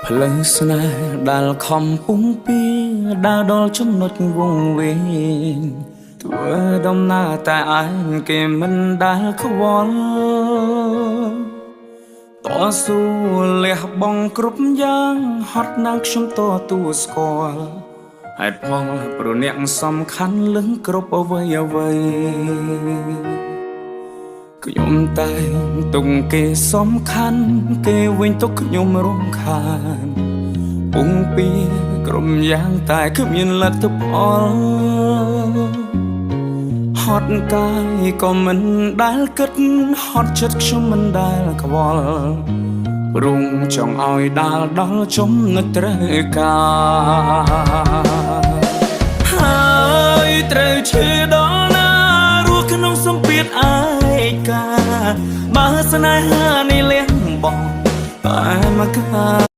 ភ្លើងស្នេហ៍ដែលខំពុំពីដើរដល់ចំណុចវងវែងធ្វើដំណើរតែឯងគេមិនដែលខ្វល់តស៊ូលះបង់គ្រប់យ៉ាងហត់ណាស់ខ្ញុំតទួស្គាល់ហេតុផលព្រោះអ្នកសំខាន់លឹងគ្រប់អ្វីអ្វីខ្ញុំតែងទុកគេសំខាន់គេវិញទុកខ្ញុំរំខានពុំពីក្រុមយ៉ាងតែគ្មានលទ្ធផលហត់កាយក៏មិនដែលគិតហត់ចិត្តខ្ញុំមិនដែលខ្វល់ព្រមចង់ឲ្យដាល់ដល់ចំណុចត្រូវការហើយត្រូវឈឺដល់ណារស់ក្នុងសម្ពាធឯកាបើស្នេហានេះលះបង់តែមកកា